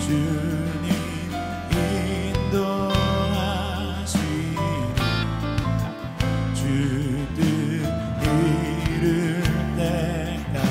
주님 인도하시니 주 뜻 이룰 때까지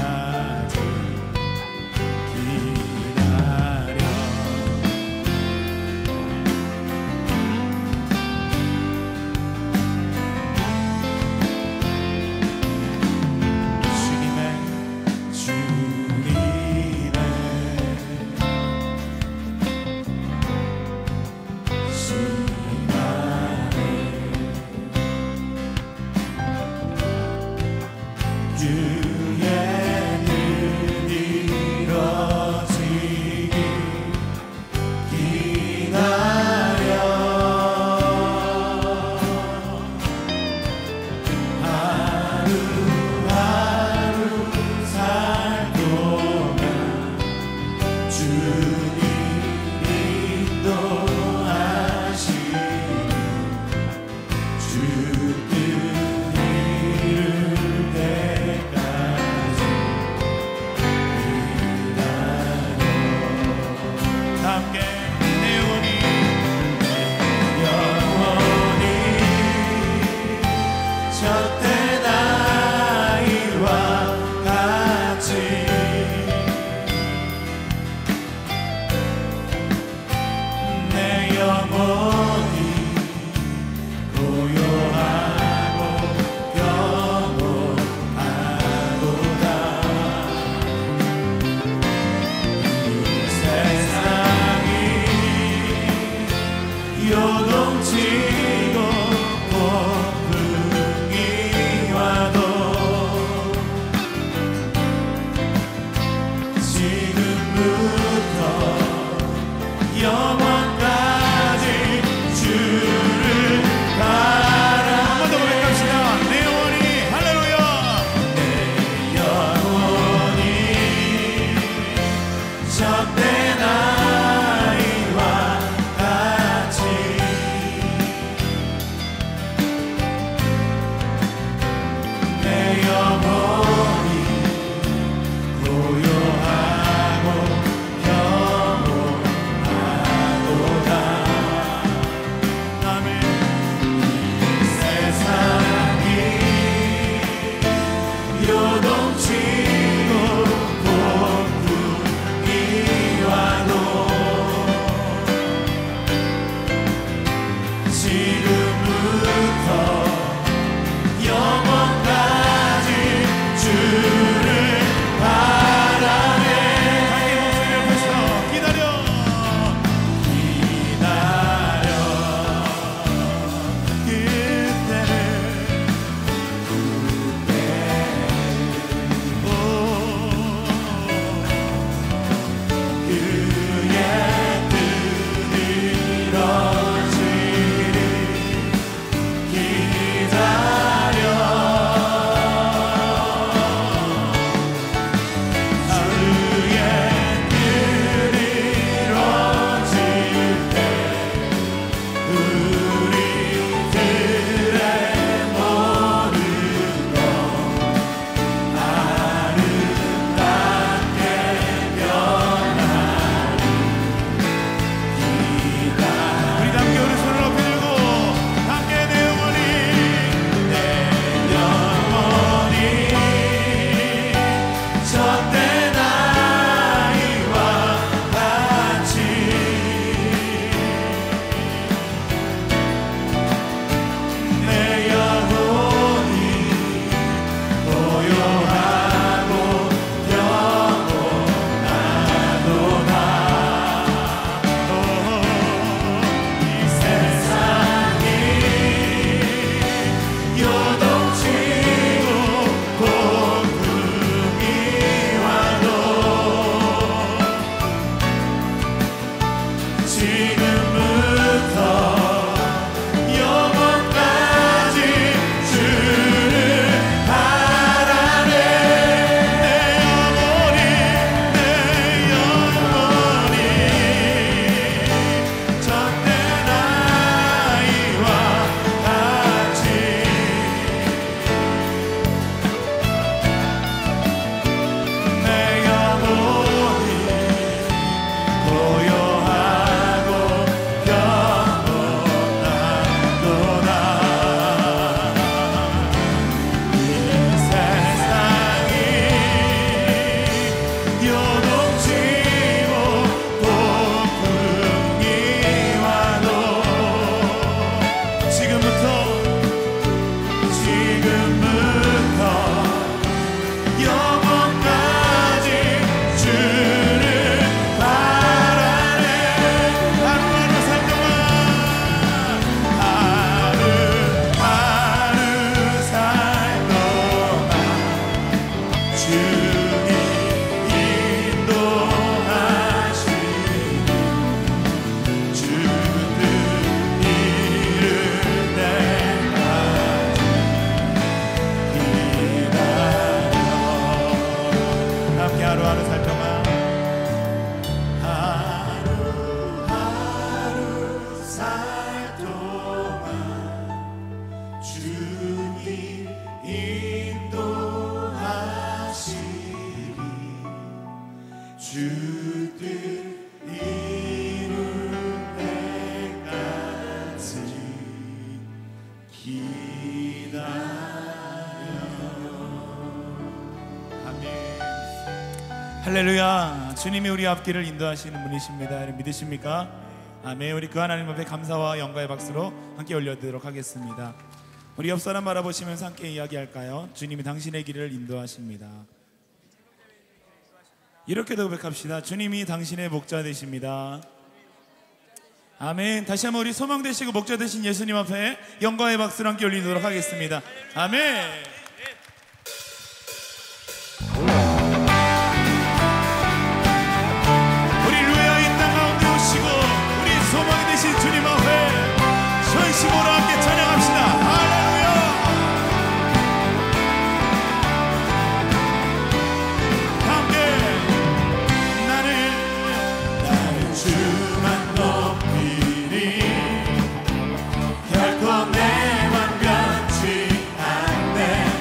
기다려 보여 할렐루야. 주님이 우리 앞길을 인도하시는 분이십니다. 믿으십니까? 아멘. 우리 그 하나님 앞에 감사와 영광의 박수로 함께 올려드리도록 하겠습니다. 우리 옆 사람 바라보시면서 함께 이야기할까요? 주님이 당신의 길을 인도하십니다. 이렇게도 고백합시다. 주님이 당신의 목자 되십니다. 아멘. 다시 한번 우리 소망 되시고 목자 되신 예수님 앞에 영광의 박수로 함께 올리도록 하겠습니다. 아멘. 소망이 되신 주님 앞에 전심으로 함께 찬양합시다. 할렐루야. 함께 나는 주만 높이리 결코 내만 변치 않네.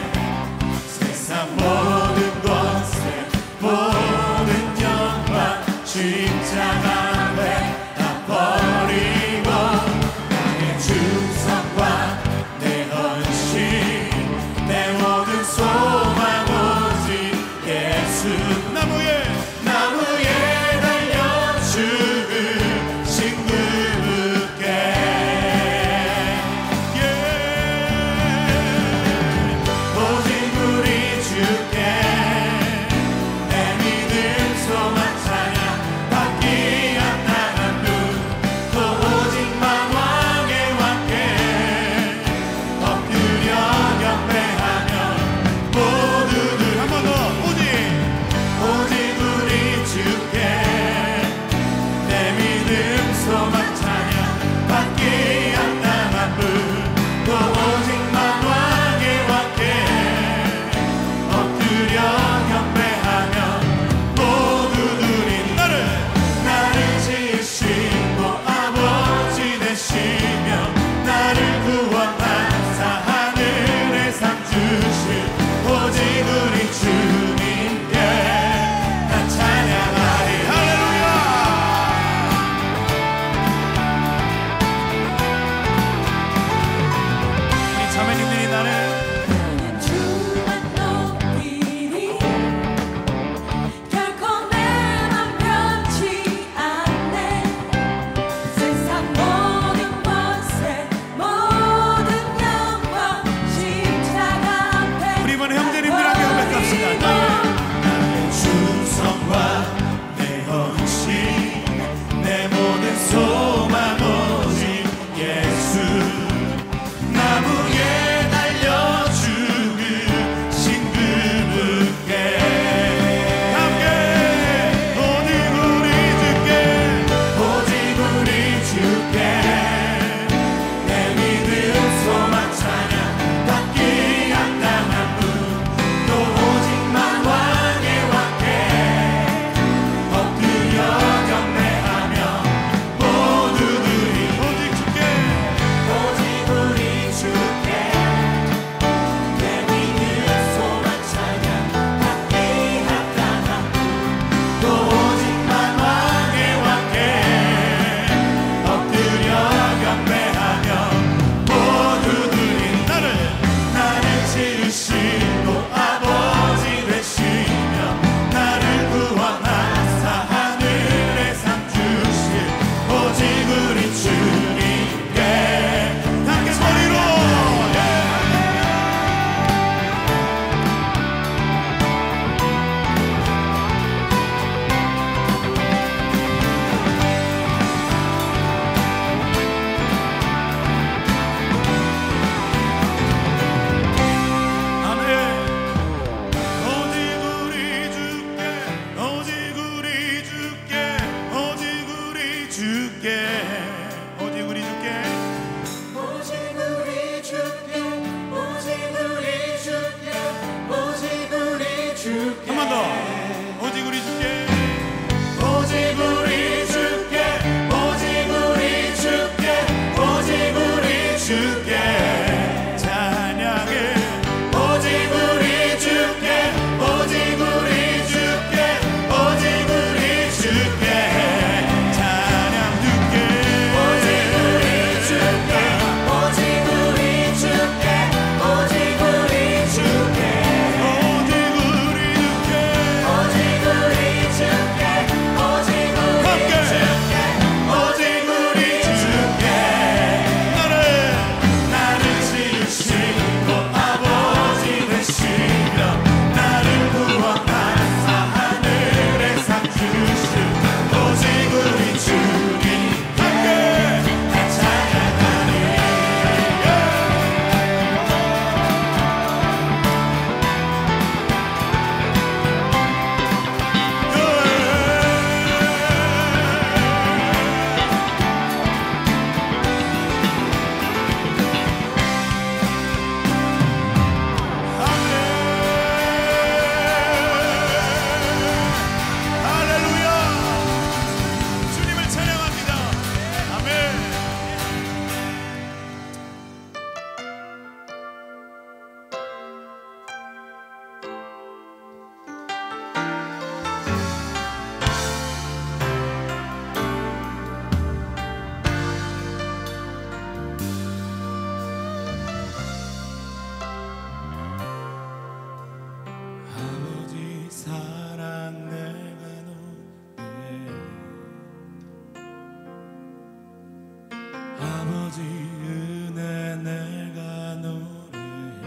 아버지 은혜 내가 노래해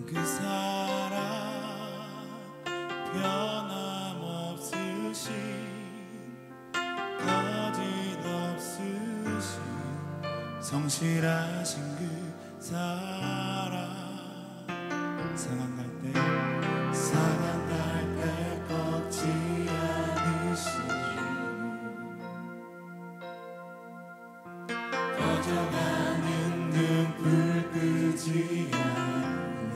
그 사랑 변함없으신 거짓없으신 성실하신 그 사랑 상한 갈 때 꺾지 않으시니 꺼져가는 눈불 끄지 않는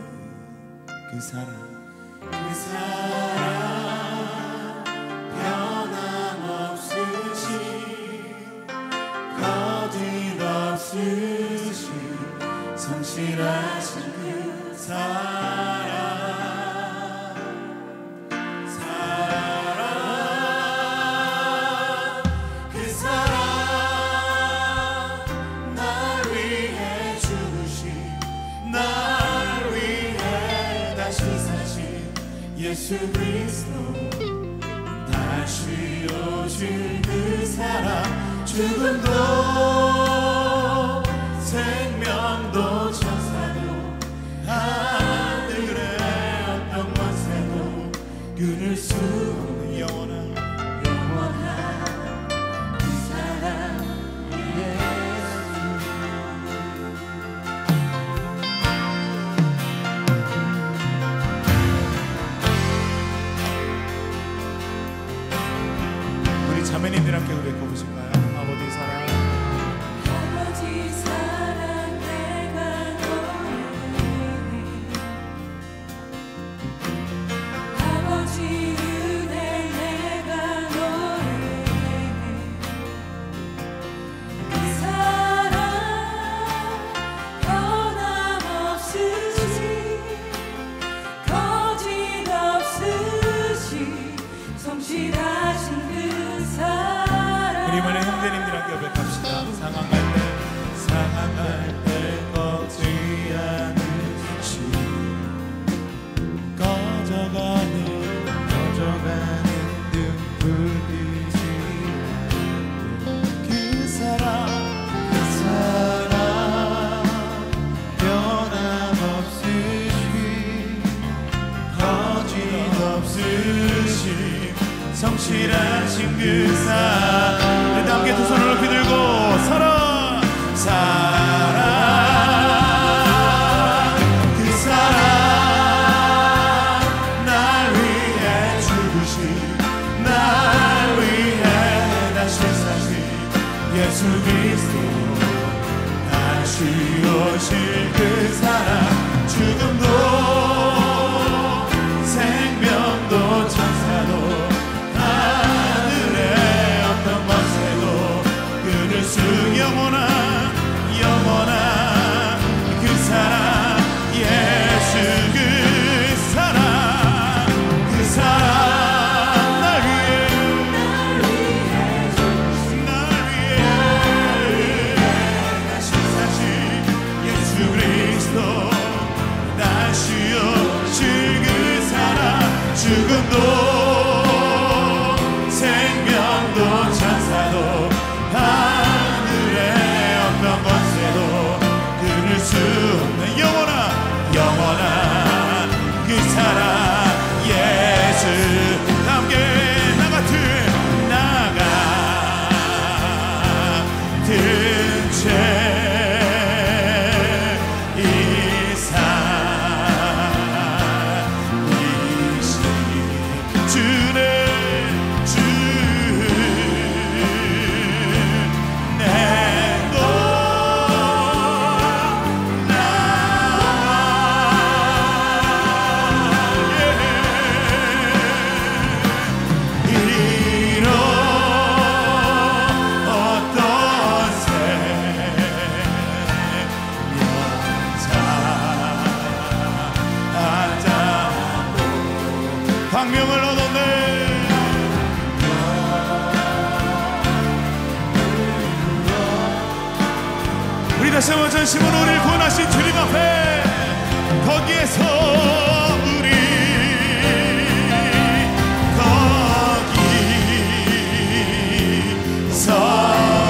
그 사랑 변함없으신 거짓없으신 성실하신 그 사랑 그 사랑 날 위해 죽으신 날 위해 다시 사신 예수 그리스도 다시 오실 그 사랑 죽음도 생명도 천사도 하늘의 어떤 권세도 끊을 수 없는 영원한 그 사랑 우리 자매님들 함께 우리 읽어보실까요? 아버지 사랑 내가 노래해 아버지 은혜 내가 노래해 그 사랑 변함없으신 거짓없으신 성실하신 그 사랑 우리 이번에 형제님들 함께 고백합시다. 상한 갈 때 꺾지 않으신 꺼져가는 눈불 끄지 그 사랑 변함없으신 거짓없으신 성실하신 그 사랑 함께 두 손을 높이 들고 사랑 그 사랑 날 위해 죽으신 날 위해 다시 사신 예수 그리스도 다시 오실 그 사랑 죽음도 생명도 천사도 하늘의 어떤 권세도 끊을 수 영원한 그 사랑 예수 그 사랑 날 위해 다시 사신 예수 그리스도 다시 오실 그 사랑 죽음도 생명도 천사도 하늘의 어떤 권세도 끊을 수 없는 영원한 그 사랑 예수 함께 나 같은 죄 이상 주는 내도 이런 어떤 광명을 얻었네. 우리 다시 한번 전심으로 우리를 구원하신 주님 앞에 거기에서 우리 거기서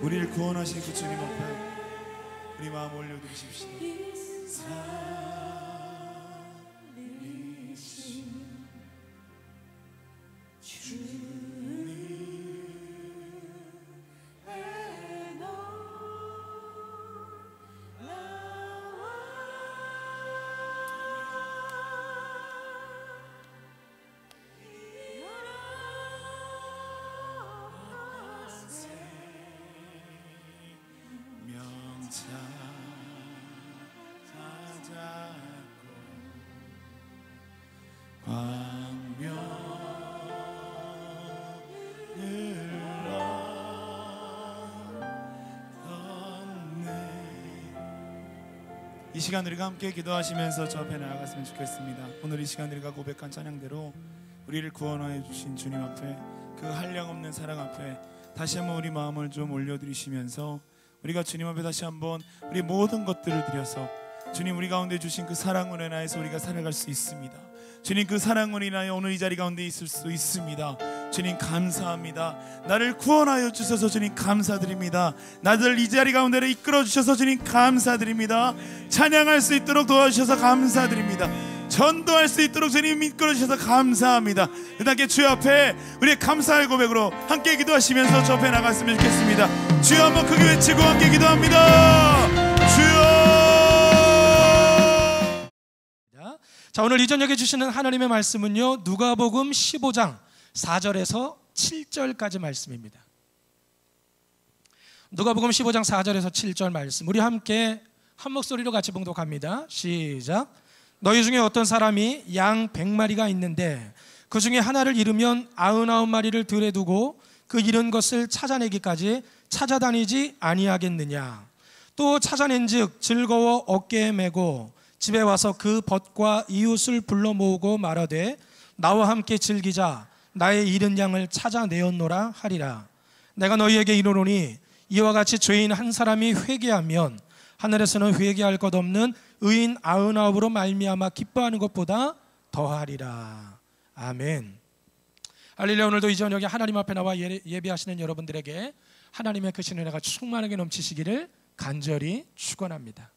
우리를 구원하신 그 주님 앞에 우리 마음 올려드리십시오. 이 시간 우리가 함께 기도하시면서 저 앞에 나아갔으면 좋겠습니다. 오늘 이 시간 우리가 고백한 찬양대로 우리를 구원하여 주신 주님 앞에, 그 한량없는 사랑 앞에 다시 한번 우리 마음을 좀 올려드리시면서 우리가 주님 앞에 다시 한번 우리 모든 것들을 드려서 주님 우리 가운데 주신 그 사랑으로 인하여서 우리가 살아갈 수 있습니다. 주님 그 사랑으로 인하여 오늘 이 자리 가운데 있을 수 있습니다. 주님 감사합니다. 나를 구원하여 주셔서 주님 감사드립니다. 나를 이 자리 가운데로 이끌어 주셔서 주님 감사드립니다. 찬양할 수 있도록 도와주셔서 감사드립니다. 전도할 수 있도록 주님 이끌어 주셔서 감사합니다. 함께 주여 앞에 우리의 감사의 고백으로 함께 기도하시면서 저 앞에 나갔으면 좋겠습니다. 주여 한번 크게 외치고 함께 기도합니다. 주여. 자, 오늘 이 저녁에 주시는 하나님의 말씀은요, 누가복음 15장 4절에서 7절까지 말씀입니다. 누가복음 15장 4절에서 7절 말씀, 우리 함께 한 목소리로 같이 봉독합니다. 시작. 너희 중에 어떤 사람이 양 100마리가 있는데 그 중에 하나를 잃으면 99마리를 들에 두고 그 잃은 것을 찾아내기까지 찾아다니지 아니하겠느냐. 또 찾아낸즉 즐거워 어깨에 메고 집에 와서 그 벗과 이웃을 불러 모으고 말하되 나와 함께 즐기자, 나의 잃은 양을 찾아내었노라 하리라. 내가 너희에게 이르노니 이와 같이 죄인 한 사람이 회개하면 하늘에서는 회개할 것 없는 의인 99으로 말미암아 기뻐하는 것보다 더하리라. 아멘. 할렐루야. 오늘도 이 저녁에 하나님 앞에 나와 예배하시는 여러분들에게 하나님의 그 신은혜가 충만하게 넘치시기를 간절히 축원합니다.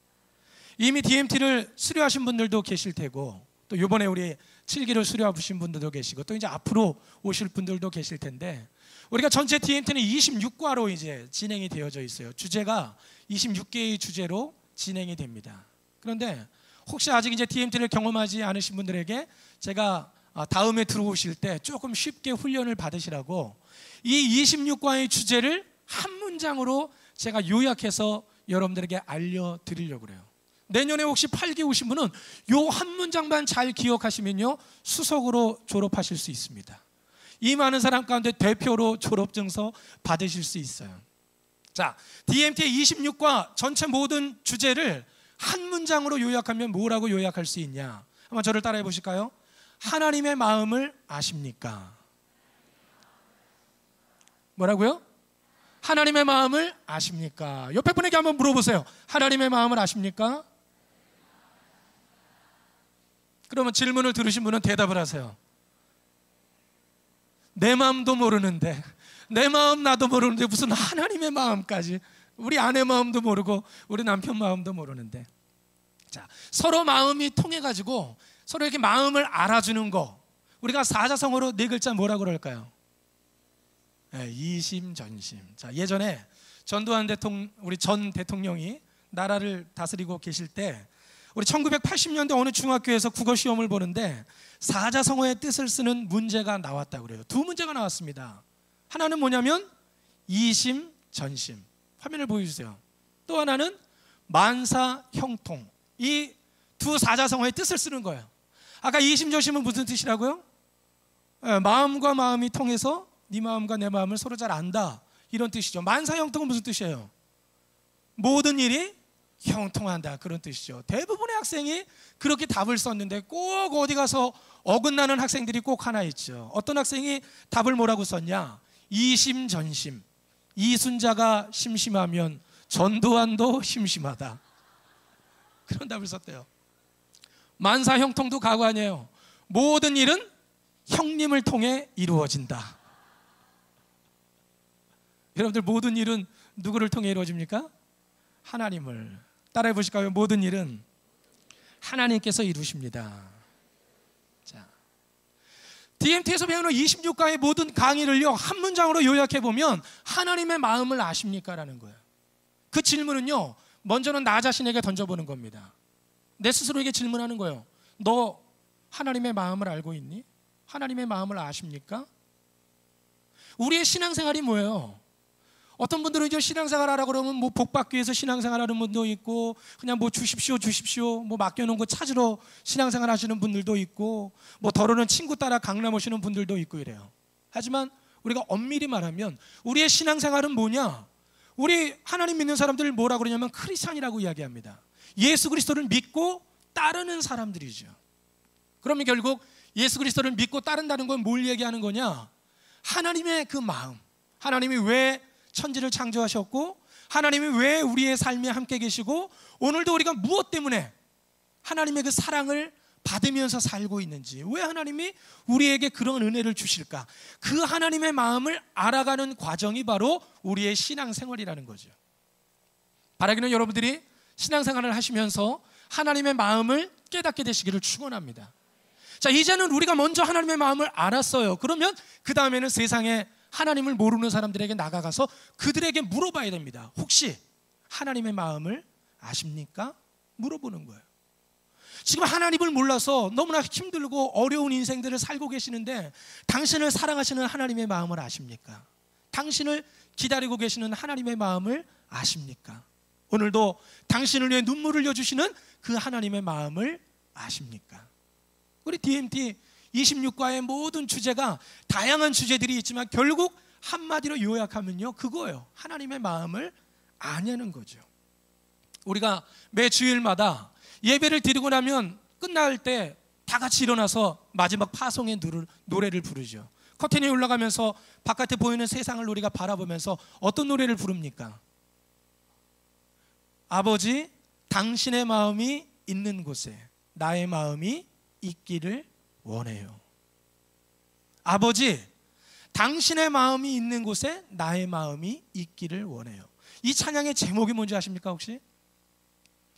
이미 DMT를 수료하신 분들도 계실 테고, 또 이번에 우리 7기를 수료하신 분들도 계시고, 또 이제 앞으로 오실 분들도 계실 텐데, 우리가 전체 DMT는 26과로 이제 진행이 되어져 있어요. 주제가 26개의 주제로 진행이 됩니다. 그런데 혹시 아직 이제 DMT를 경험하지 않으신 분들에게 제가 다음에 들어오실 때 조금 쉽게 훈련을 받으시라고 이 26과의 주제를 한 문장으로 제가 요약해서 여러분들에게 알려드리려고 그래요. 내년에 혹시 8기 오신 분은 요 한 문장만 잘 기억하시면요, 수석으로 졸업하실 수 있습니다. 이 많은 사람 가운데 대표로 졸업증서 받으실 수 있어요. 자, DMT의 26과 전체 모든 주제를 한 문장으로 요약하면 뭐라고 요약할 수 있냐? 한번 저를 따라해 보실까요? 하나님의 마음을 아십니까? 뭐라고요? 하나님의 마음을 아십니까? 옆에 분에게 한번 물어보세요. 하나님의 마음을 아십니까? 그러면 질문을 들으신 분은 대답을 하세요. 내 마음도 모르는데, 내 마음 나도 모르는데 무슨 하나님의 마음까지, 우리 아내 마음도 모르고 우리 남편 마음도 모르는데. 자, 서로 마음이 통해가지고 서로 이렇게 마음을 알아주는 거, 우리가 사자성어로 네 글자 뭐라고 그럴까요? 네, 이심전심. 자, 예전에 전두환 대통령, 우리 전 대통령이 나라를 다스리고 계실 때 우리 1980년대 어느 중학교에서 국어 시험을 보는데 사자성어의 뜻을 쓰는 문제가 나왔다고 그래요. 두 문제가 나왔습니다. 하나는 뭐냐면 이심전심. 화면을 보여주세요. 또 하나는 만사형통. 이 두 사자성어의 뜻을 쓰는 거예요. 아까 이심전심은 무슨 뜻이라고요? 마음과 마음이 통해서 네 마음과 내 마음을 서로 잘 안다, 이런 뜻이죠. 만사형통은 무슨 뜻이에요? 모든 일이 형통한다, 그런 뜻이죠. 대부분의 학생이 그렇게 답을 썼는데 꼭 어디 가서 어긋나는 학생들이 꼭 하나 있죠. 어떤 학생이 답을 뭐라고 썼냐? 이심전심. 이순자가 심심하면 전두환도 심심하다, 그런 답을 썼대요. 만사형통도 가구 아니에요. 모든 일은 형님을 통해 이루어진다. 여러분들, 모든 일은 누구를 통해 이루어집니까? 하나님을. 따라해 보실까요? 모든 일은 하나님께서 이루십니다. 자, DMT에서 배우는 26강의 모든 강의를요 한 문장으로 요약해 보면 하나님의 마음을 아십니까? 라는 거예요. 그 질문은요 먼저는 나 자신에게 던져보는 겁니다. 내 스스로에게 질문하는 거예요. 너 하나님의 마음을 알고 있니? 하나님의 마음을 아십니까? 우리의 신앙생활이 뭐예요? 어떤 분들은 이제 신앙생활 하라 그러면 뭐 복받기 위해서 신앙생활 하는 분도 있고, 그냥 뭐 주십시오 뭐 맡겨놓은 거 찾으러 신앙생활 하시는 분들도 있고, 뭐 더러는 친구 따라 강남 오시는 분들도 있고 이래요. 하지만 우리가 엄밀히 말하면 우리의 신앙생활은 뭐냐? 우리 하나님 믿는 사람들을 뭐라 그러냐면 크리스찬이라고 이야기합니다. 예수 그리스도를 믿고 따르는 사람들이죠. 그러면 결국 예수 그리스도를 믿고 따른다는 건 뭘 얘기하는 거냐? 하나님의 그 마음, 하나님이 왜 천지를 창조하셨고, 하나님이 왜 우리의 삶에 함께 계시고, 오늘도 우리가 무엇 때문에 하나님의 그 사랑을 받으면서 살고 있는지, 왜 하나님이 우리에게 그런 은혜를 주실까, 그 하나님의 마음을 알아가는 과정이 바로 우리의 신앙생활이라는 거죠. 바라기는 여러분들이 신앙생활을 하시면서 하나님의 마음을 깨닫게 되시기를 축원합니다. 자, 이제는 우리가 먼저 하나님의 마음을 알았어요. 그러면 그 다음에는 세상에 하나님을 모르는 사람들에게 나가가서 그들에게 물어봐야 됩니다. 혹시 하나님의 마음을 아십니까? 물어보는 거예요. 지금 하나님을 몰라서 너무나 힘들고 어려운 인생들을 살고 계시는데, 당신을 사랑하시는 하나님의 마음을 아십니까? 당신을 기다리고 계시는 하나님의 마음을 아십니까? 오늘도 당신을 위해 눈물을 흘려주시는 그 하나님의 마음을 아십니까? 우리 DMT 26과의 모든 주제가 다양한 주제들이 있지만 결국 한마디로 요약하면요, 그거예요. 하나님의 마음을 아냐는 거죠. 우리가 매 주일마다 예배를 드리고 나면 끝날 때 다 같이 일어나서 마지막 파송의 노래를 부르죠. 커튼이 올라가면서 바깥에 보이는 세상을 우리가 바라보면서 어떤 노래를 부릅니까? 아버지, 당신의 마음이 있는 곳에 나의 마음이 있기를 원해요. 아버지, 당신의 마음이 있는 곳에 나의 마음이 있기를 원해요. 이 찬양의 제목이 뭔지 아십니까 혹시?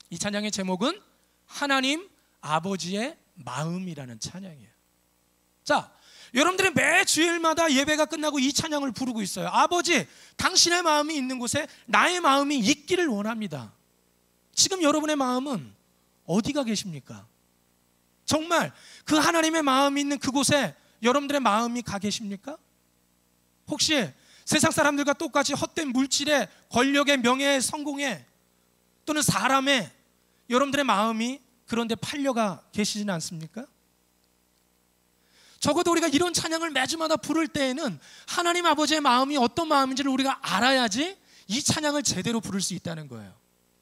이 찬양의 제목은 하나님 아버지의 마음이라는 찬양이에요. 자, 여러분들이 매 주일마다 예배가 끝나고 이 찬양을 부르고 있어요. 아버지, 당신의 마음이 있는 곳에 나의 마음이 있기를 원합니다. 지금 여러분의 마음은 어디가 계십니까? 정말 그 하나님의 마음이 있는 그곳에 여러분들의 마음이 가 계십니까? 혹시 세상 사람들과 똑같이 헛된 물질에, 권력에, 명예에, 성공에, 또는 사람에 여러분들의 마음이 그런데 팔려가 계시지는 않습니까? 적어도 우리가 이런 찬양을 매주마다 부를 때에는 하나님 아버지의 마음이 어떤 마음인지를 우리가 알아야지 이 찬양을 제대로 부를 수 있다는 거예요.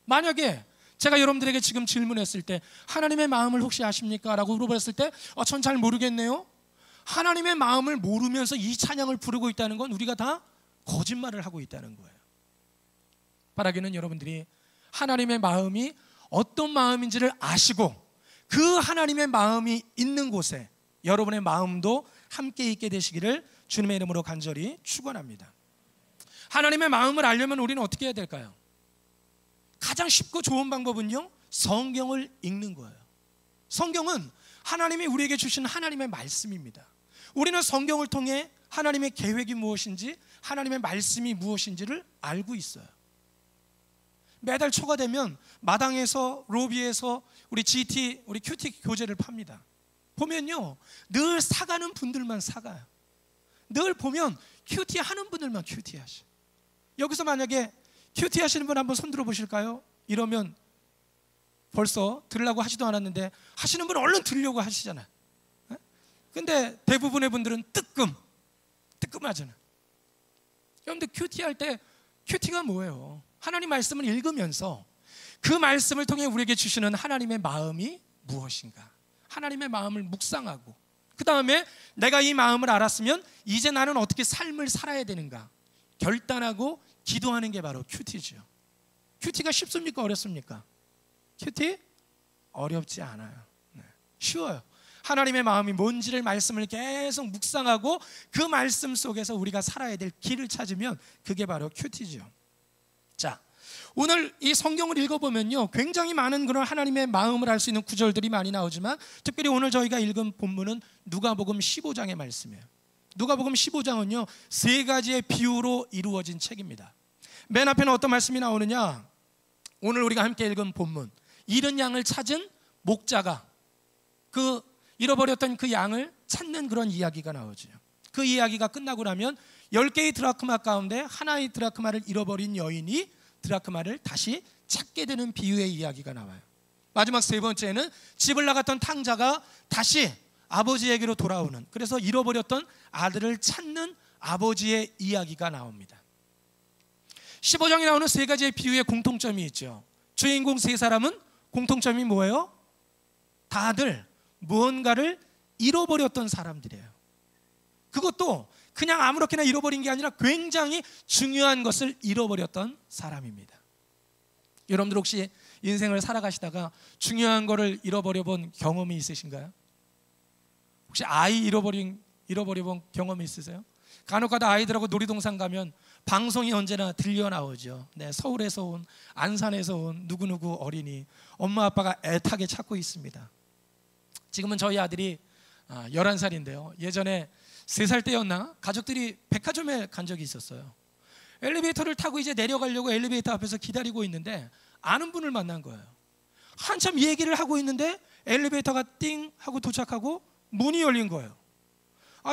만약에 제가 여러분들에게 지금 질문했을 때 하나님의 마음을 혹시 아십니까? 라고 물어봤을 때 전 잘 모르겠네요. 하나님의 마음을 모르면서 이 찬양을 부르고 있다는 건 우리가 다 거짓말을 하고 있다는 거예요. 바라기는 여러분들이 하나님의 마음이 어떤 마음인지를 아시고 그 하나님의 마음이 있는 곳에 여러분의 마음도 함께 있게 되시기를 주님의 이름으로 간절히 축원합니다. 하나님의 마음을 알려면 우리는 어떻게 해야 될까요? 가장 쉽고 좋은 방법은요, 성경을 읽는 거예요. 성경은 하나님이 우리에게 주신 하나님의 말씀입니다. 우리는 성경을 통해 하나님의 계획이 무엇인지, 하나님의 말씀이 무엇인지를 알고 있어요. 매달 초가 되면 마당에서, 로비에서 우리 GT, 우리 큐티 교재를 팝니다. 보면요, 늘 사가는 분들만 사가요. 늘 보면 큐티 하는 분들만 큐티 하셔. 여기서 만약에 큐티 하시는 분 한번 손 들어 보실까요? 이러면 벌써 들으려고 하지도 않았는데 하시는 분은 얼른 들으려고 하시잖아요. 근데 대부분의 분들은 뜨끔하잖아요. 여러분들 큐티 할 때 큐티가 뭐예요? 하나님 말씀을 읽으면서 그 말씀을 통해 우리에게 주시는 하나님의 마음이 무엇인가, 하나님의 마음을 묵상하고, 그 다음에 내가 이 마음을 알았으면 이제 나는 어떻게 삶을 살아야 되는가 결단하고 기도하는 게 바로 큐티죠. 큐티가 쉽습니까? 어렵습니까? 큐티? 어렵지 않아요. 쉬워요. 하나님의 마음이 뭔지를 말씀을 계속 묵상하고 그 말씀 속에서 우리가 살아야 될 길을 찾으면 그게 바로 큐티죠. 오늘 이 성경을 읽어보면요, 굉장히 많은 그런 하나님의 마음을 알 수 있는 구절들이 많이 나오지만, 특별히 오늘 저희가 읽은 본문은 누가복음 15장의 말씀이에요. 누가복음 15장은요 3가지의 비유로 이루어진 책입니다. 맨 앞에는 어떤 말씀이 나오느냐, 오늘 우리가 함께 읽은 본문, 잃은 양을 찾은 목자가 그 잃어버렸던 그 양을 찾는 그런 이야기가 나오죠. 그 이야기가 끝나고 나면 10개의 드라크마 가운데 하나의 드라크마를 잃어버린 여인이 드라크마를 다시 찾게 되는 비유의 이야기가 나와요. 마지막 3번째는 집을 나갔던 탕자가 다시 아버지에게로 돌아오는, 그래서 잃어버렸던 아들을 찾는 아버지의 이야기가 나옵니다. 15장에 나오는 3가지의 비유의 공통점이 있죠. 주인공 3사람은 공통점이 뭐예요? 다들 무언가를 잃어버렸던 사람들이에요. 그것도 그냥 아무렇게나 잃어버린 게 아니라 굉장히 중요한 것을 잃어버렸던 사람입니다. 여러분들 혹시 인생을 살아가시다가 중요한 거를 잃어버려 본 경험이 있으신가요? 혹시 아이 잃어버려 본 경험이 있으세요? 간혹가다 아이들하고 놀이동산 가면 방송이 언제나 들려 나오죠. 네, 서울에서 온, 안산에서 온 누구누구 어린이, 엄마 아빠가 애타게 찾고 있습니다. 지금은 저희 아들이 11살인데요 예전에 3살 때였나 가족들이 백화점에 간 적이 있었어요. 엘리베이터를 타고 이제 내려가려고 엘리베이터 앞에서 기다리고 있는데 아는 분을 만난 거예요. 한참 얘기를 하고 있는데 엘리베이터가 띵 하고 도착하고 문이 열린 거예요.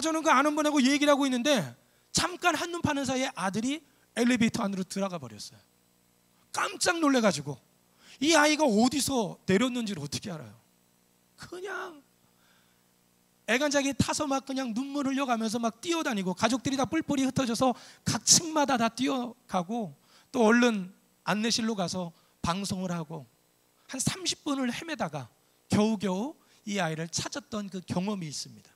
저는 그 아는 분하고 얘기를 하고 있는데 잠깐 한눈 파는 사이에 아들이 엘리베이터 안으로 들어가 버렸어요. 깜짝 놀래가지고 이 아이가 어디서 내렸는지를 어떻게 알아요? 그냥 애간장에 타서 막 그냥 눈물 흘려가면서 막 뛰어다니고, 가족들이 다 뿔뿔이 흩어져서 각 층마다 다 뛰어가고, 또 얼른 안내실로 가서 방송을 하고 한 30분을 헤매다가 겨우겨우 이 아이를 찾았던 그 경험이 있습니다.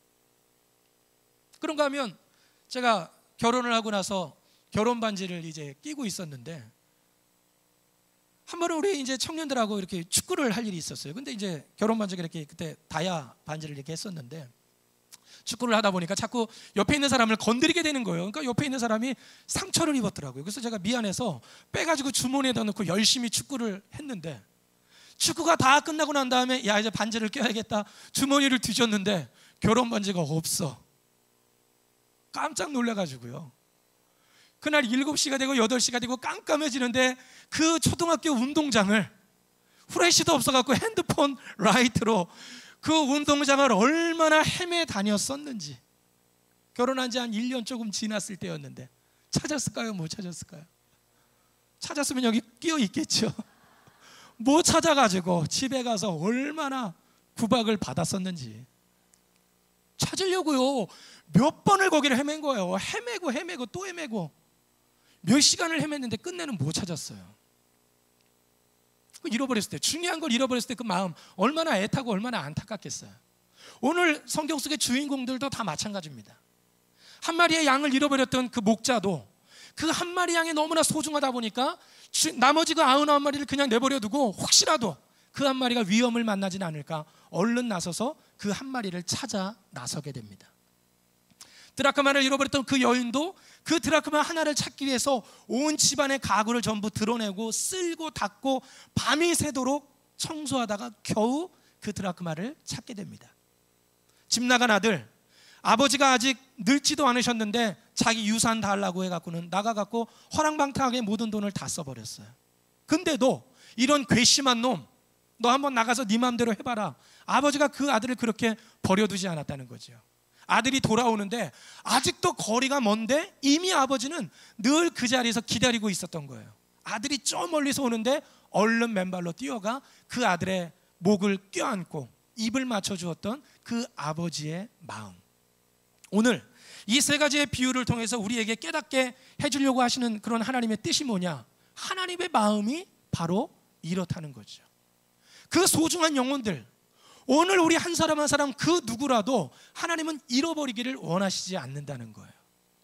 그런가 하면 제가 결혼을 하고 나서 결혼 반지를 이제 끼고 있었는데, 한 번은 우리 이제 청년들하고 이렇게 축구를 할 일이 있었어요. 근데 이제 결혼 반지가 이렇게 그때 다이아 반지를 이렇게 했었는데, 축구를 하다 보니까 자꾸 옆에 있는 사람을 건드리게 되는 거예요. 그러니까 옆에 있는 사람이 상처를 입었더라고요. 그래서 제가 미안해서 빼가지고 주머니에다 넣고 열심히 축구를 했는데, 축구가 다 끝나고 난 다음에 야 이제 반지를 껴야겠다, 주머니를 뒤졌는데 결혼 반지가 없어. 깜짝 놀라가지고요, 그날 7시가 되고 8시가 되고 깜깜해지는데 그 초등학교 운동장을, 후레쉬도 없어갖고 핸드폰 라이트로 그 운동장을 얼마나 헤매 다녔었는지. 결혼한 지 한 1년 조금 지났을 때였는데 찾았을까요? 못 찾았을까요? 찾았으면 여기 끼어 있겠죠. 못 찾아가지고 집에 가서 얼마나 구박을 받았었는지. 찾으려고요 몇 번을 거기를 헤맨 거예요. 헤매고 또 헤매고 몇 시간을 헤맸는데 끝내는 못 찾았어요. 잃어버렸을 때, 중요한 걸 잃어버렸을 때 그 마음 얼마나 애타고 얼마나 안타깝겠어요. 오늘 성경 속의 주인공들도 다 마찬가지입니다. 한 마리의 양을 잃어버렸던 그 목자도 그 한 마리 양이 너무나 소중하다 보니까 나머지 그 99마리를 그냥 내버려 두고 혹시라도 그 한 마리가 위험을 만나지는 않을까 얼른 나서서 그 한 마리를 찾아 나서게 됩니다. 드라크마를 잃어버렸던 그 여인도 그 드라크마 하나를 찾기 위해서 온 집안의 가구를 전부 드러내고 쓸고 닦고 밤이 새도록 청소하다가 겨우 그 드라크마를 찾게 됩니다. 집 나간 아들, 아버지가 아직 늙지도 않으셨는데 자기 유산 달라고 해갖고는 나가갖고 허랑방탕하게 모든 돈을 다 써버렸어요. 근데도 이런 괘씸한 놈, 너 한번 나가서 네 마음대로 해봐라. 아버지가 그 아들을 그렇게 버려두지 않았다는 거죠. 아들이 돌아오는데 아직도 거리가 먼데 이미 아버지는 늘 그 자리에서 기다리고 있었던 거예요. 아들이 저 멀리서 오는데 얼른 맨발로 뛰어가 그 아들의 목을 껴안고 입을 맞춰주었던 그 아버지의 마음. 오늘 이 3가지의 비유를 통해서 우리에게 깨닫게 해주려고 하시는 그런 하나님의 뜻이 뭐냐? 하나님의 마음이 바로 이렇다는 거죠. 그 소중한 영혼들, 오늘 우리 한 사람 한 사람 그 누구라도 하나님은 잃어버리기를 원하시지 않는다는 거예요.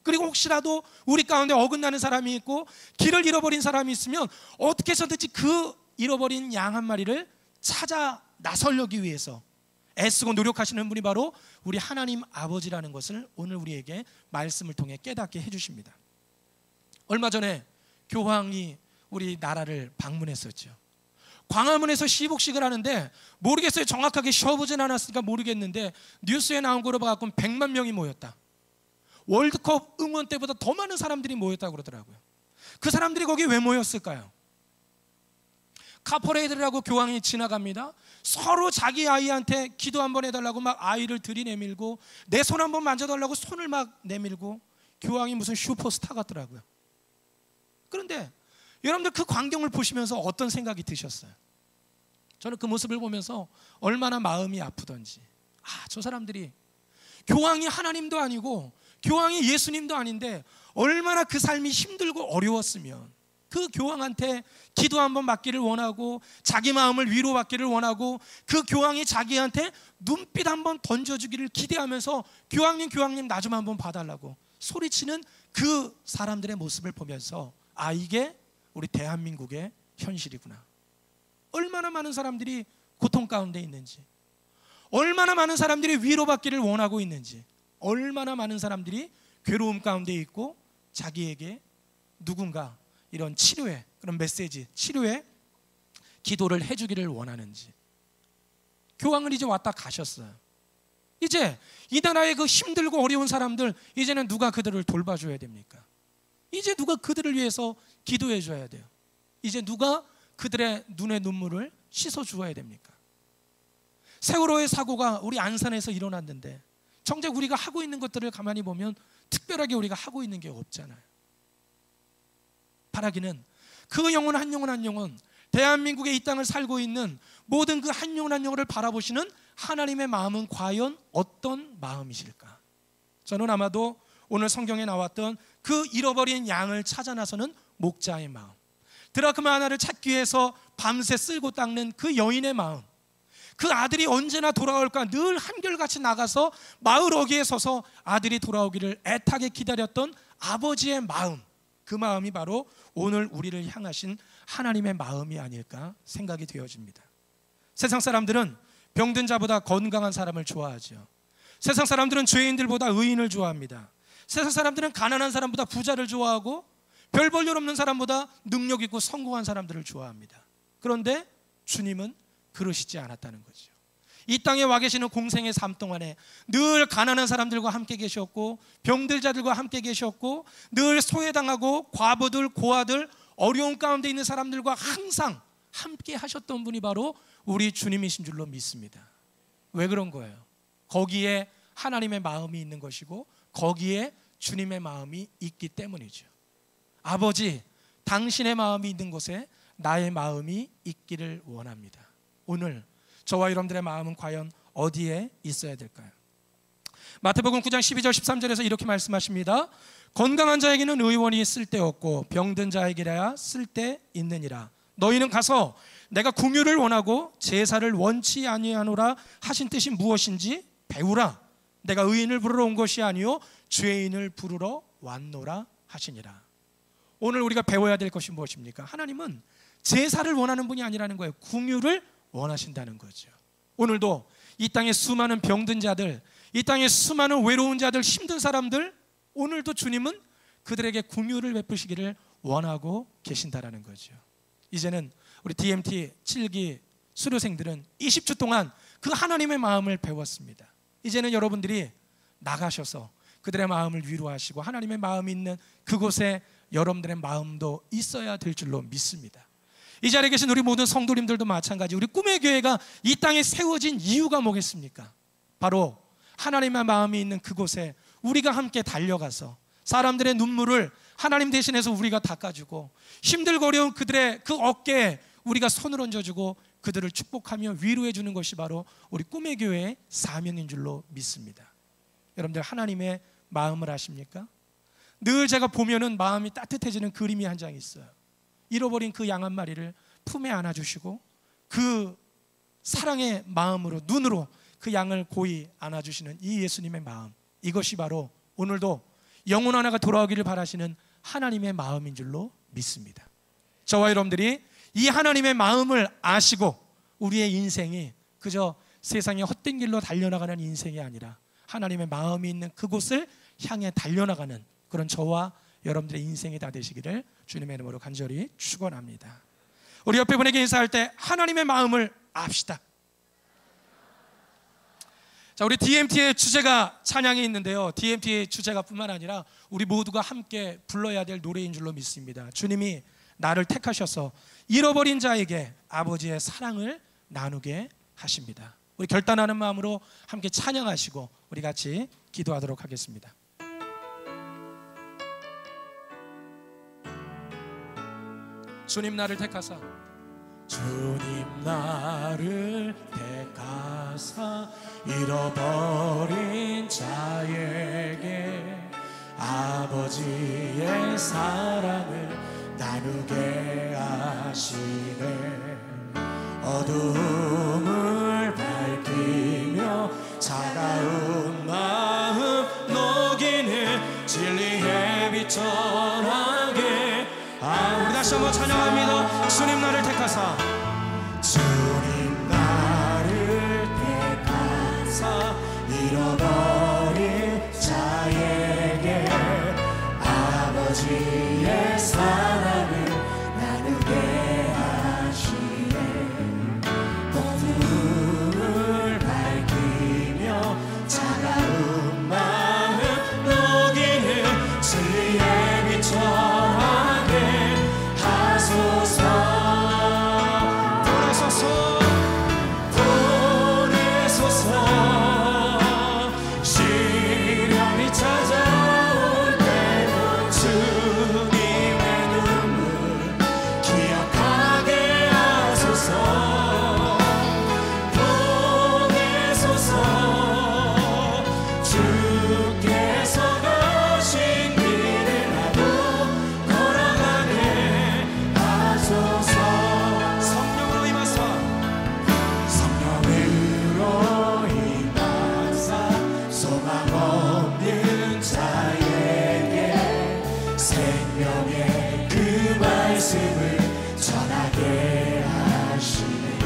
그리고 혹시라도 우리 가운데 어긋나는 사람이 있고 길을 잃어버린 사람이 있으면 어떻게 해서든지 그 잃어버린 양 한 마리를 찾아 나서려기 위해서 애쓰고 노력하시는 분이 바로 우리 하나님 아버지라는 것을 오늘 우리에게 말씀을 통해 깨닫게 해주십니다. 얼마 전에 교황이 우리 나라를 방문했었죠. 광화문에서 시복식을 하는데 모르겠어요. 정확하게 쉬어보진 않았으니까 모르겠는데 뉴스에 나온 거로 봐갖고 100만 명이 모였다. 월드컵 응원 때보다 더 많은 사람들이 모였다고 그러더라고요. 그 사람들이 거기에 왜 모였을까요? 카퍼레이드라고 교황이 지나갑니다. 서로 자기 아이한테 기도 한번 해달라고 막 아이를 들이내밀고 내 손 한번 만져달라고 손을 막 내밀고 교황이 무슨 슈퍼스타 같더라고요. 그런데 여러분들 그 광경을 보시면서 어떤 생각이 드셨어요? 저는 그 모습을 보면서 얼마나 마음이 아프던지, 저 사람들이 교황이 하나님도 아니고 교황이 예수님도 아닌데 얼마나 그 삶이 힘들고 어려웠으면 그 교황한테 기도 한번 받기를 원하고 자기 마음을 위로받기를 원하고 그 교황이 자기한테 눈빛 한번 던져주기를 기대하면서 교황님 나 좀 한번 봐달라고 소리치는 그 사람들의 모습을 보면서 이게 우리 대한민국의 현실이구나. 얼마나 많은 사람들이 고통 가운데 있는지, 얼마나 많은 사람들이 위로받기를 원하고 있는지, 얼마나 많은 사람들이 괴로움 가운데 있고 자기에게 누군가 이런 치료의 그런 메시지, 치료의 기도를 해주기를 원하는지. 교황은 이제 왔다 가셨어요. 이제 이 나라의 그 힘들고 어려운 사람들, 이제는 누가 그들을 돌봐줘야 됩니까? 이제 누가 그들을 위해서 기도해 줘야 돼요. 이제 누가 그들의 눈의 눈물을 씻어 주어야 됩니까? 세월호의 사고가 우리 안산에서 일어났는데 정작 우리가 하고 있는 것들을 가만히 보면 특별하게 우리가 하고 있는 게 없잖아요. 바라기는 그 영혼 한 영혼 대한민국의 이 땅을 살고 있는 모든 그 한 영혼 한 영혼을 바라보시는 하나님의 마음은 과연 어떤 마음이실까? 저는 아마도 오늘 성경에 나왔던 그 잃어버린 양을 찾아 나서는 목자의 마음, 드라크마 하나를 찾기 위해서 밤새 쓸고 닦는 그 여인의 마음, 그 아들이 언제나 돌아올까 늘 한결같이 나가서 마을 어귀에 서서 아들이 돌아오기를 애타게 기다렸던 아버지의 마음, 그 마음이 바로 오늘 우리를 향하신 하나님의 마음이 아닐까 생각이 되어집니다. 세상 사람들은 병든 자보다 건강한 사람을 좋아하죠. 세상 사람들은 죄인들보다 의인을 좋아합니다. 세상 사람들은 가난한 사람보다 부자를 좋아하고 별 볼 일 없는 사람보다 능력 있고 성공한 사람들을 좋아합니다. 그런데 주님은 그러시지 않았다는 거죠. 이 땅에 와 계시는 공생의 삶 동안에 늘 가난한 사람들과 함께 계셨고 병들 자들과 함께 계셨고 늘 소외당하고 과부들, 고아들, 어려운 가운데 있는 사람들과 항상 함께 하셨던 분이 바로 우리 주님이신 줄로 믿습니다. 왜 그런 거예요? 거기에 하나님의 마음이 있는 것이고 거기에 주님의 마음이 있기 때문이죠. 아버지, 당신의 마음이 있는 곳에 나의 마음이 있기를 원합니다. 오늘 저와 여러분들의 마음은 과연 어디에 있어야 될까요? 마태복음 9장 12절 13절에서 이렇게 말씀하십니다. 건강한 자에게는 의원이 쓸데없고 병든 자에게라야 쓸데있느니라. 너희는 가서 내가 긍휼을 원하고 제사를 원치 아니하노라 하신 뜻이 무엇인지 배우라. 내가 의인을 부르러 온 것이 아니요 죄인을 부르러 왔노라 하시니라. 오늘 우리가 배워야 될 것이 무엇입니까? 하나님은 제사를 원하는 분이 아니라는 거예요. 긍휼을 원하신다는 거죠. 오늘도 이 땅에 수많은 병든 자들, 이 땅에 수많은 외로운 자들, 힘든 사람들, 오늘도 주님은 그들에게 긍휼을 베푸시기를 원하고 계신다라는 거죠. 이제는 우리 DMT 7기 수료생들은 20주 동안 그 하나님의 마음을 배웠습니다. 이제는 여러분들이 나가셔서 그들의 마음을 위로하시고 하나님의 마음이 있는 그곳에 여러분들의 마음도 있어야 될 줄로 믿습니다. 이 자리에 계신 우리 모든 성도님들도 마찬가지, 우리 꿈의 교회가 이 땅에 세워진 이유가 뭐겠습니까? 바로 하나님의 마음이 있는 그곳에 우리가 함께 달려가서 사람들의 눈물을 하나님 대신해서 우리가 닦아주고 힘들고 어려운 그들의 그 어깨에 우리가 손을 얹어주고 그들을 축복하며 위로해주는 것이 바로 우리 꿈의 교회의 사명인 줄로 믿습니다. 여러분들 하나님의 마음을 아십니까? 늘 제가 보면은 마음이 따뜻해지는 그림이 한 장 있어요. 잃어버린 그 양 한 마리를 품에 안아주시고 그 사랑의 마음으로, 눈으로 그 양을 고이 안아주시는 이 예수님의 마음, 이것이 바로 오늘도 영혼 하나가 돌아오기를 바라시는 하나님의 마음인 줄로 믿습니다. 저와 여러분들이 이 하나님의 마음을 아시고 우리의 인생이 그저 세상의 헛된 길로 달려나가는 인생이 아니라 하나님의 마음이 있는 그곳을 향해 달려나가는 그런 저와 여러분들의 인생이 다 되시기를 주님의 이름으로 간절히 축원합니다. 우리 옆에 분에게 인사할 때 하나님의 마음을 압시다. 자, 우리 DMT의 주제가 찬양이 있는데요, DMT의 주제가 뿐만 아니라 우리 모두가 함께 불러야 될 노래인 줄로 믿습니다. 주님이 나를 택하셔서 잃어버린 자에게 아버지의 사랑을 나누게 하십니다. 우리 결단하는 마음으로 함께 찬양하시고 우리 같이 기도하도록 하겠습니다. 주님 나를 택하사, 주님 나를 택하사 잃어버린 자에게 아버지의 사랑을 나누게 하시네. 어둠을 밝히며 차가운 마음 녹이는 진리의 빛 전하게. 우리 다시 한번 찬양합니다. 주님 나를 택하사, 주님 나를 택하사 잃어버린 자에게 아버지의 사랑을 나누게 하시네. 어둠을 밝히며 차가운 마음 녹이는 진리의 빛 전하게 하소서. 보내소서 시련이 찾아올 때도 주님의 눈물 기억하게 하소서. 보내소서 주께서 가신 길을 나도 걸어가게 하소서. 성령으로 임하사, 성령으로 임하사 소망 없는 자에게 생명의 그 말씀을 전하게 하시네.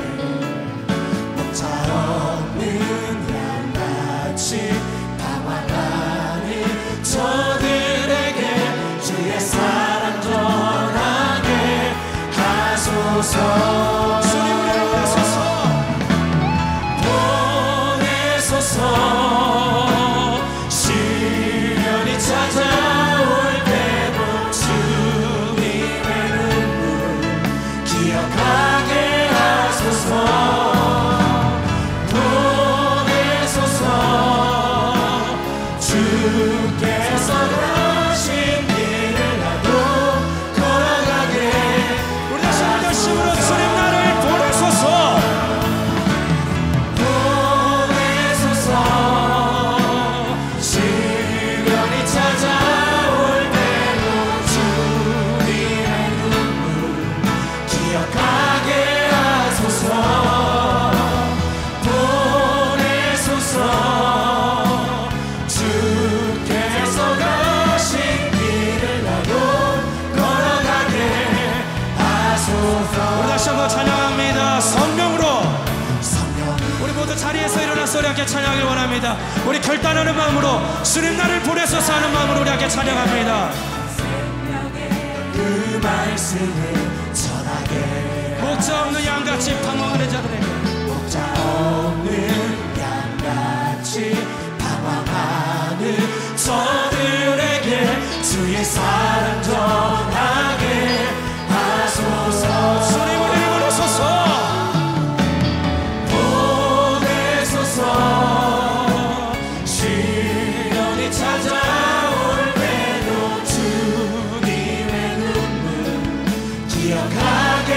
목자 없는 양같이 방황하는 저들에게 주의 사랑 전하게 하소서. 주님 우리를 보내소서. 보내소서 시련이 찾아올 때도 주님의 눈물 기억하게 하소서. 보내소서 주께서 가신 길을 나도 걸어가게. 우리 다시 한번 열심으로 주님 나를 보내소서. 보내소서 시련이 찾아올 때도 주님의 눈물 기억하게 하소서. 보내소서 주께서 가신 길을 나도 걸어가게 하소서. 우리 다시 한번 찬양합니다. 성령으로, 우리 모두 자리에서 일어나서 우리 함께 찬양하길 원합니다. 우리 결단하는 마음으로 주님 나를 보내소서 하는 마음으로 우리 함께 찬양합니다. 그 말씀을 전하게. 목자 없는 양같이 방황하는 자들에게, 목자 없는 양같이 방황하는 저들에게 주의 사랑 전하게 하소서. 주님 우리를 보내소서. 보내소서 시련이 찾아올 때도 주님의 눈물 기억하게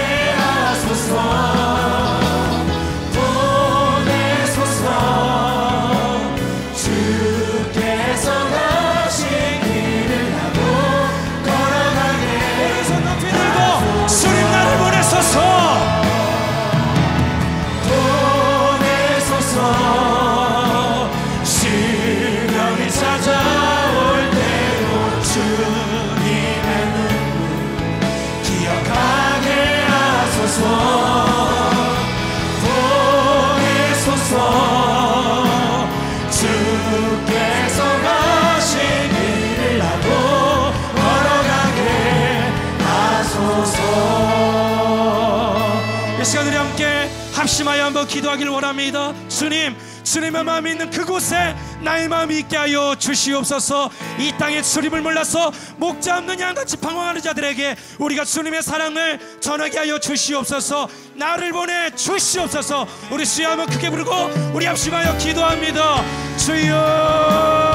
합심하여 한번 기도하길 원합니다. 주님, 주님의 마음이 있는 그곳에 나의 마음이 있게 하여 주시옵소서. 이 땅의 주님을 몰라서 목자 없는 양같이 방황하는 자들에게 우리가 주님의 사랑을 전하게 하여 주시옵소서. 나를 보내 주시옵소서. 우리 주여 한번 크게 부르고 우리 합심하여 기도합니다. 주여.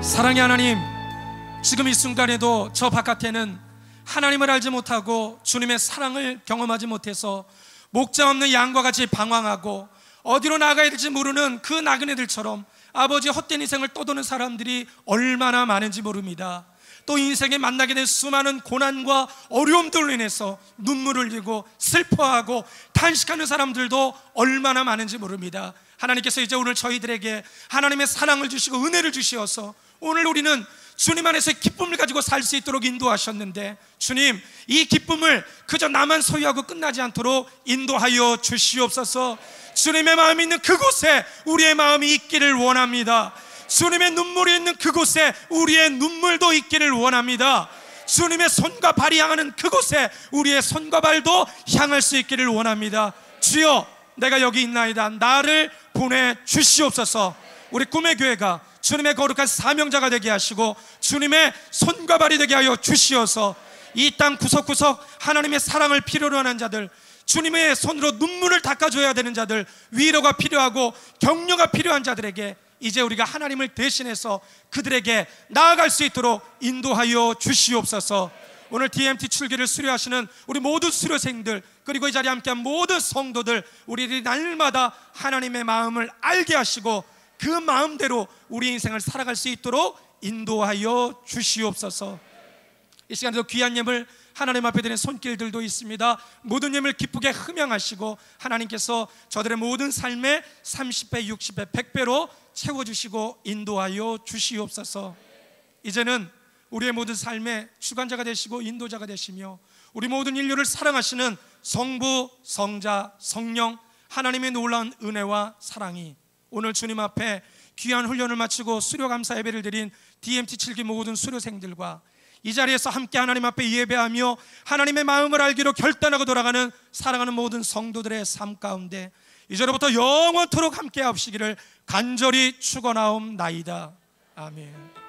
사랑의 하나님, 지금 이 순간에도 저 바깥에는 하나님을 알지 못하고 주님의 사랑을 경험하지 못해서 목자 없는 양과 같이 방황하고 어디로 나가야 될지 모르는 그 나그네들처럼 아버지 헛된 인생을 떠도는 사람들이 얼마나 많은지 모릅니다. 또 인생에 만나게 된 수많은 고난과 어려움들로 인해서 눈물을 흘리고 슬퍼하고 탄식하는 사람들도 얼마나 많은지 모릅니다. 하나님께서 이제 오늘 저희들에게 하나님의 사랑을 주시고 은혜를 주시어서 오늘 우리는 주님 안에서의 기쁨을 가지고 살 수 있도록 인도하셨는데, 주님, 이 기쁨을 그저 나만 소유하고 끝나지 않도록 인도하여 주시옵소서. 주님의 마음이 있는 그곳에 우리의 마음이 있기를 원합니다. 주님의 눈물이 있는 그곳에 우리의 눈물도 있기를 원합니다. 주님의 손과 발이 향하는 그곳에 우리의 손과 발도 향할 수 있기를 원합니다. 주여, 내가 여기 있나이다. 나를 보내주시옵소서. 우리 꿈의 교회가 주님의 거룩한 사명자가 되게 하시고 주님의 손과 발이 되게 하여 주시어서 이 땅 구석구석 하나님의 사랑을 필요로 하는 자들, 주님의 손으로 눈물을 닦아줘야 되는 자들, 위로가 필요하고 격려가 필요한 자들에게 이제 우리가 하나님을 대신해서 그들에게 나아갈 수 있도록 인도하여 주시옵소서. 오늘 DMT 출기를 수료하시는 우리 모든 수료생들, 그리고 이 자리에 함께한 모든 성도들, 우리들이 날마다 하나님의 마음을 알게 하시고 그 마음대로 우리 인생을 살아갈 수 있도록 인도하여 주시옵소서. 이 시간에도 귀한 예물 하나님 앞에 드리는 손길들도 있습니다. 모든 예물 기쁘게 흠양하시고 하나님께서 저들의 모든 삶에 30배, 60배, 100배로 채워주시고 인도하여 주시옵소서. 이제는 우리의 모든 삶의 주관자가 되시고 인도자가 되시며 우리 모든 인류를 사랑하시는 성부, 성자, 성령 하나님의 놀라운 은혜와 사랑이 오늘 주님 앞에 귀한 훈련을 마치고 수료 감사 예배를 드린 DMT 7기 모든 수료생들과 이 자리에서 함께 하나님 앞에 예배하며 하나님의 마음을 알기로 결단하고 돌아가는 사랑하는 모든 성도들의 삶 가운데 이제로부터 영원토록 함께 하시기를 간절히 축원하옵나이다. 아멘.